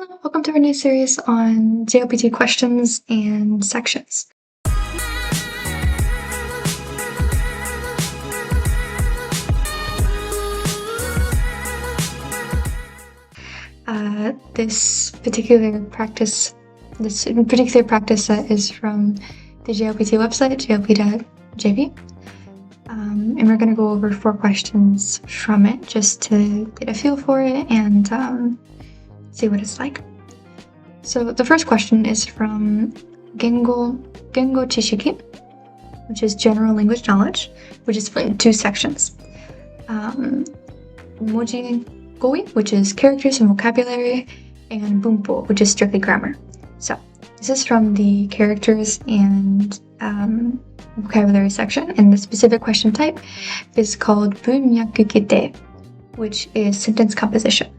Welcome to our new series on JLPT questions and sections. This particular practice set is from the JLPT website, jlp.jp. And we're going to go over 4 questions from it just to get a feel for it and see what it's like. So the first question is from Gengo Chishiki, which is general language knowledge, which is split in 2 sections. Moji Goi, which is characters and vocabulary, and Bunpo, which is strictly grammar. So this is from the characters and vocabulary section, and the specific question type is called bunmyaku kite, which is sentence composition.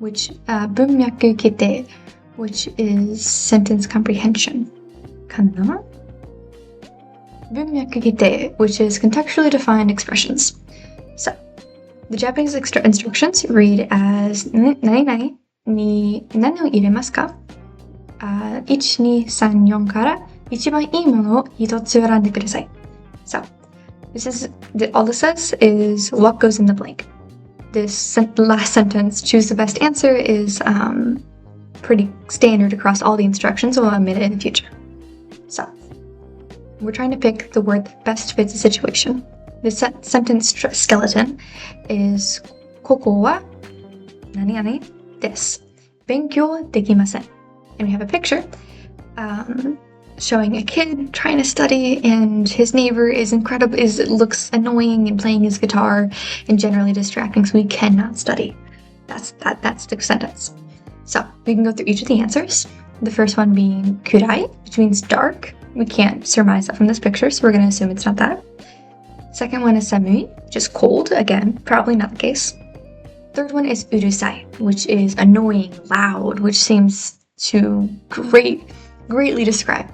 Bunmyaku kite, which is sentence comprehension. Kanna? Bunmyaku kite, which is contextually defined expressions. So the Japanese instructions read as nani ni nani o iremasu ka? 1、2、3、4から一番いいものを一つ選んでください. So, all this says is what goes in the blank. This last sentence, choose the best answer, is pretty standard across all the instructions, so I'll omit it in the future. So, we're trying to pick the word that best fits the situation. The sentence skeleton is ここは何々です。勉強できません. And we have a picture showing a kid trying to study, and his neighbor looks annoying and playing his guitar and generally distracting, so he cannot study. That's the sentence. So we can go through each of the answers. The first one being kurai, which means dark. We can't surmise that from this picture, so we're going to assume it's not that. Second one is samui, which is cold. Again, probably not the case. Third one is urusai, which is annoying, loud, which seems to greatly describe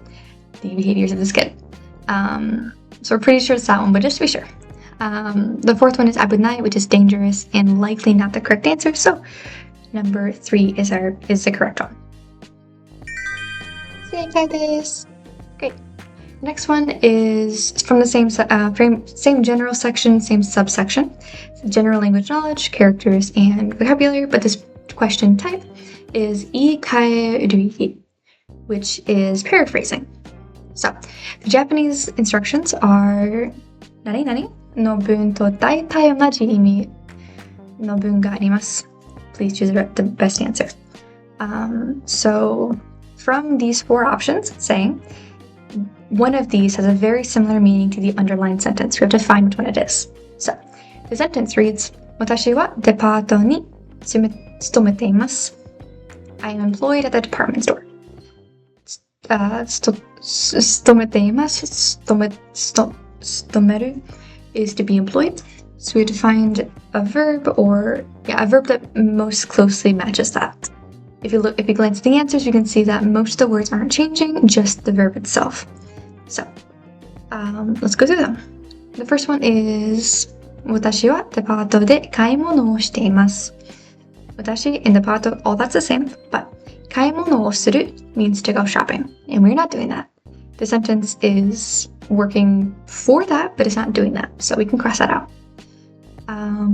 the behaviors of this kid. So we're pretty sure it's that one, but just to be sure. The fourth one is abunai, which is dangerous and likely not the correct answer. So number 3 is the correct one. Great. Next one is from the same general section, same subsection. So general language knowledge, characters, and vocabulary, but this question type is iikaerui, which is paraphrasing. So the Japanese instructions are nani nani no bun to daitai onaji imi no bun ga arimasu. Please choose the best answer. So from these 4 options, it's saying one of these has a very similar meaning to the underlined sentence. We have to find which one it is. So the sentence reads, 私はデパートに勤めています. I am employed at the department store. 勤めています. 勤める is to be employed. So we have to find a verb that most closely matches that. If you glance at the answers, you can see that most of the words aren't changing, just the verb itself. So, let's go through them. The first one is 私はデパートで買い物をしています. 私 and デパート, all that's the same, but 買い物をする means to go shopping, and we're not doing that. The sentence is working for that, but it's not doing that, so we can cross that out.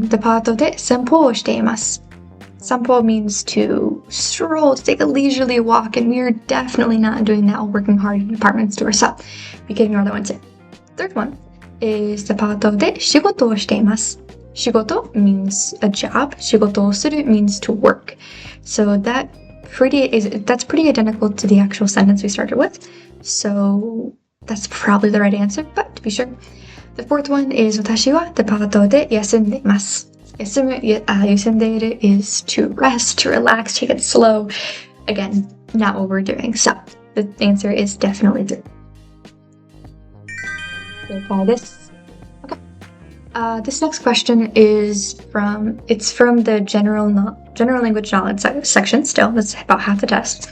デパートで散歩をしています. Sanpo means to stroll, to take a leisurely walk, and we're definitely not doing that while working hard in a department store, so we can ignore that one too. Third one is デパートで仕事をしています. Shigoto means a job. Shigotoをする means to work. So that's pretty identical to the actual sentence we started with. So that's probably the right answer, but to be sure. The fourth one is 私はデパートで休んでいます. 休んでいる is to rest, to relax, take it slow. Again, not what we're doing. So the answer is definitely 3. Verify this. Okay. This next question is from the general language knowledge section still. That's about half the test.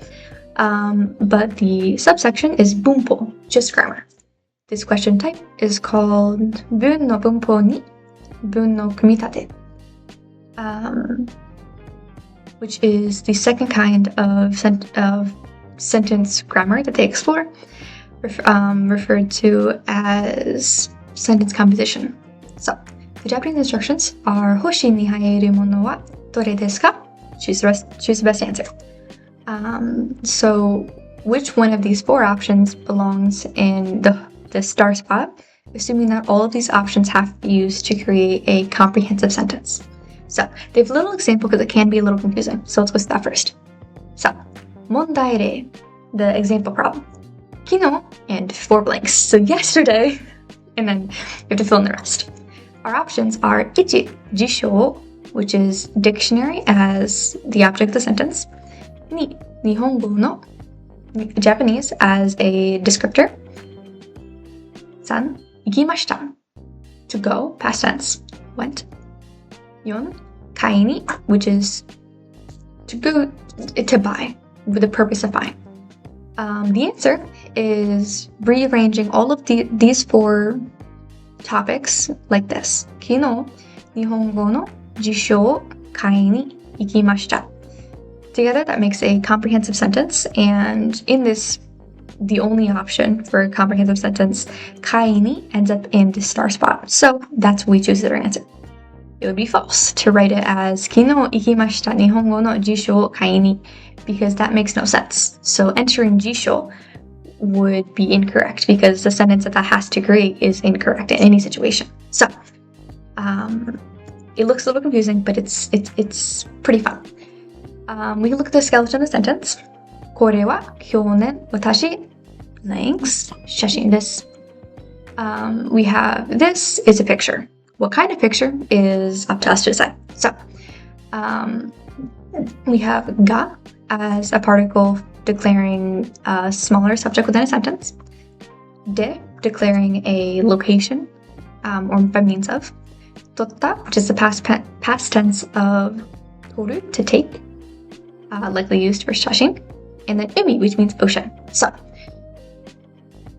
But the subsection is bunpo, just grammar. This question type is called bun no bunpo ni bun no kumitate. which is the second kind of sentence grammar that they explore, referred to as sentence composition. So, the Japanese instructions are Hoshi ni haeru mono wa dore desu ka? Choose the best answer. So, which one of these four options belongs in the star spot, assuming that all of these options have to be used to create a comprehensive sentence. So, they have a little example because it can be a little confusing. So, let's go with that first. So, 問題例, the example problem. 昨日 and 4 blanks. So, yesterday, and then you have to fill in the rest. Our options are 1. 辞書, which is dictionary as the object of the sentence. 2. 日本語の Japanese as a descriptor. 3. 行きました to go, past tense, went. 4. 買いに which is to go, to buy, with the purpose of buying. The answer is rearranging all of these four topics like this. 昨日、日本語の辞書を買いに行きました. Together, that makes a comprehensive sentence, and in this, the only option for a comprehensive sentence, 買いに ends up in the star spot. So that's what we choose as our answer. It would be false to write it as 昨日行きました日本語の辞書を買いに because that makes no sense. So entering 辞書 would be incorrect because the sentence that has to create is incorrect in any situation. So it looks a little confusing, but it's pretty fun. We can look at the skeleton of the sentence. これは去年私 blanks 写真です. We have this is a picture. What kind of picture is up to us to decide. So we have ga as a particle declaring a smaller subject within a sentence. De declaring a location or by means of. Totta, which is the past tense of toru, to take, likely used for shashin. And then umi, which means ocean. So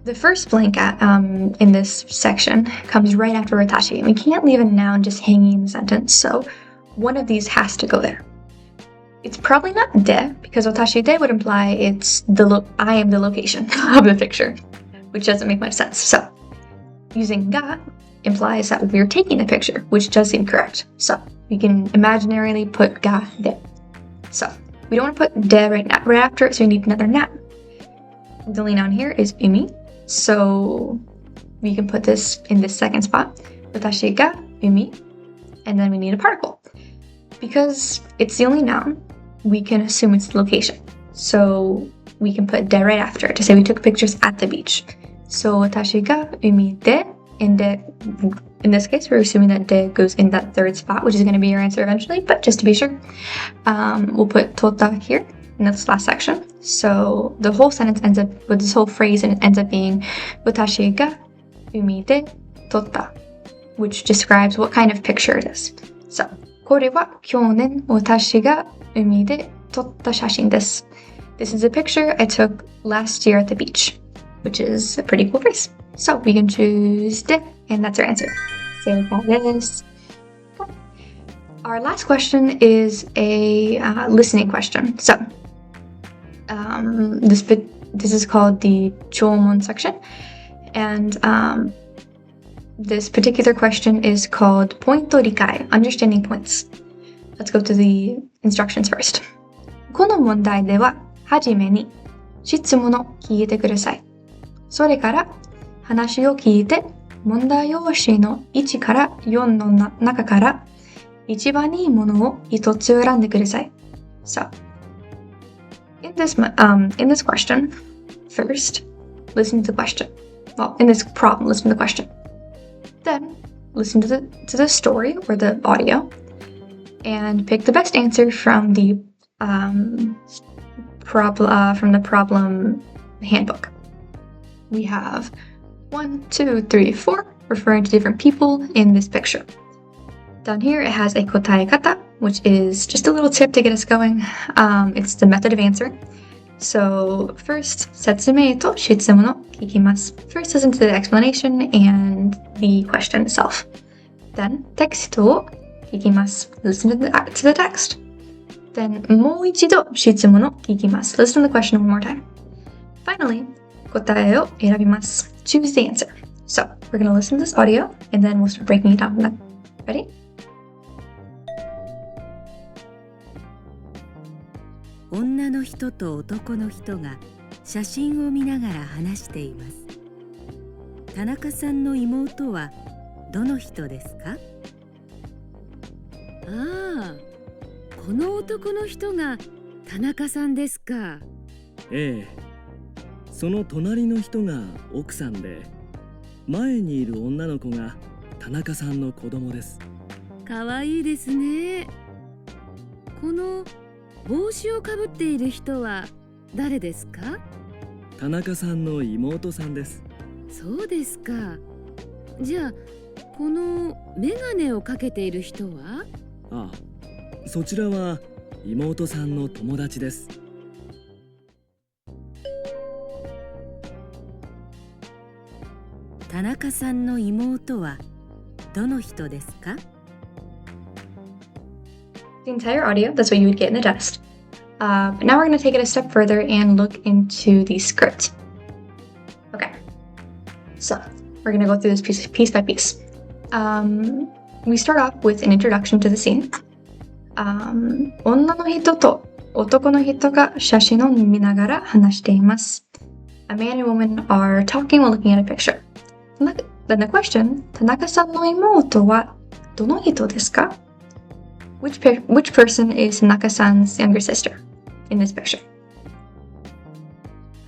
the first blank in this section comes right after watashi. We can't leave a noun just hanging in the sentence, so one of these has to go there. It's probably not de, because watashi de would imply it's I am the location of the picture, which doesn't make much sense. So using ga implies that we're taking the picture, which does seem correct. So we can imaginarily put ga de. So we don't want to put de right after it, so we need another noun. The only noun here is umi, so we can put this in this second spot. Watashi ga umi, and then we need a particle. Because it's the only noun, we can assume it's the location. So we can put de right after it to say we took pictures at the beach. So watashi ga umi de, and de, in this case, we're assuming that de goes in that third spot, which is going to be your answer eventually, but just to be sure, we'll put tota here in this last section. So the whole sentence ends up with this whole phrase, and it ends up being watashi ga umi de tota, which describes what kind of picture it is. So これは去年私が海で撮った写真です. This is a picture I took last year at the beach, which is a pretty cool phrase. So we can choose de, and that's our answer. So this. Our last question is a listening question. So this is called the Chomon section, and this particular question is called Pointo Rikai, understanding points. Let's go to the instructions first. この問題では、はじめに質問を聞いてください。それから話を聞いて、問題用紙の1から4の中から一番いいものを一つ選んでください. So, in this question, first, listen to the question. Well, in this problem, listen to the question. Then, listen to the story or the audio, and pick the best answer from the problem handbook. We have 1, 2, 3, 4 referring to different people in this picture. Down here it has a kotae kata, which is just a little tip to get us going. It's the method of answer. So first, 説明と質問を聞きます. First, listen to the explanation and the question itself. Then, テキストを聞きます. Listen to the text. Then もう一度質問を聞きます。Listen to the question one more time. Finally, 答えを選びます。Choose the answer. So, we're going to listen to this audio, and then we'll start breaking it down. Ready? 女の人と男の人が写真を見ながら話しています。田中さんの妹はどの人ですか？ああ、この男の人が田中さんですか。ええ、その隣の人が奥さんで、前にいる女の子が田中さんの子供です。かわいいですね。この帽子をかぶっている人は誰ですか？田中さんの妹さんです。そうですか。じゃあこのメガネをかけている人は？ああ、そちらは妹さんの友達です。田中さんの妹はどの人ですか？ The entire audio, that's what you would get in the test. But now we're going to take it a step further and look into the script. Okay, so we're going to go through this piece by piece. We start off with an introduction to the scene. 女の人と男の人が写真を見ながら話しています。A man and woman are talking while looking at a picture. Then the question, 田中さんの妹はどの人ですか? Which person is Tanaka-san's younger sister in this picture?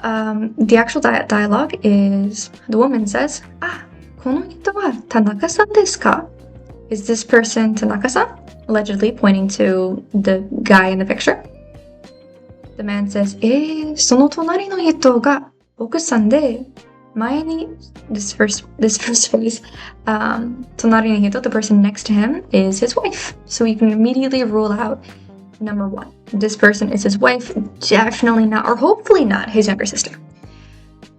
The actual dialogue is, the woman says, あ、この人は田中さんですか? Is this person Tanaka-san? Allegedly pointing to the guy in the picture. The man says, その隣の人が奥さんで、前に this first phrase, 隣の人, the person next to him, is his wife. So you can immediately rule out number one. This person is his wife, definitely not, or hopefully not, his younger sister.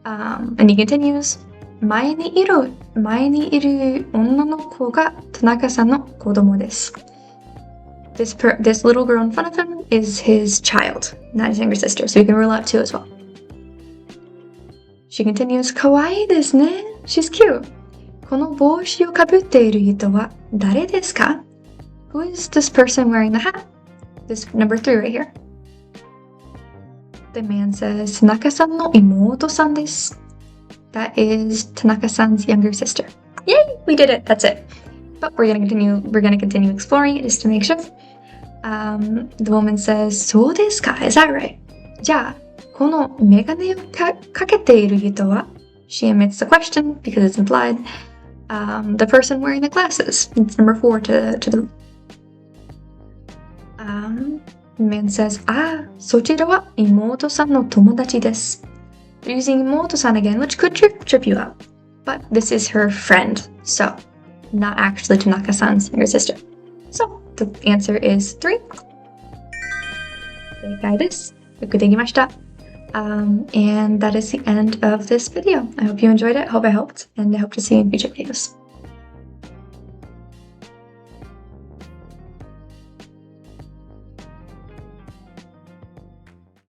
And he continues, 前にいる女の子が田中さんの子供です。This little girl in front of him is his child, not his younger sister. So you can rule out two as well. She continues, かわいいですね。She's cute. この帽子をかぶっている人は誰ですか? Who is this person wearing the hat? This number 3 right here. The man says, 田中さんの妹さんです。That is Tanaka-san's younger sister. Yay! We did it. That's it. But we're gonna continue exploring it just to make sure. The woman says, そうですか? Is that right? じゃあこのメガネをかけている人は? She omits the question because it's implied. The person wearing the glasses. It's number 4 to the... The man says, あ、そちらは妹さんの友達です. They're using 妹さん again, which could trip you up. But this is her friend, so not actually Tanaka-san's younger sister. So the answer is 3. 正解です。よくできました。And that is the end of this video. I hope you enjoyed it, hope I helped, and I hope to see you in future videos.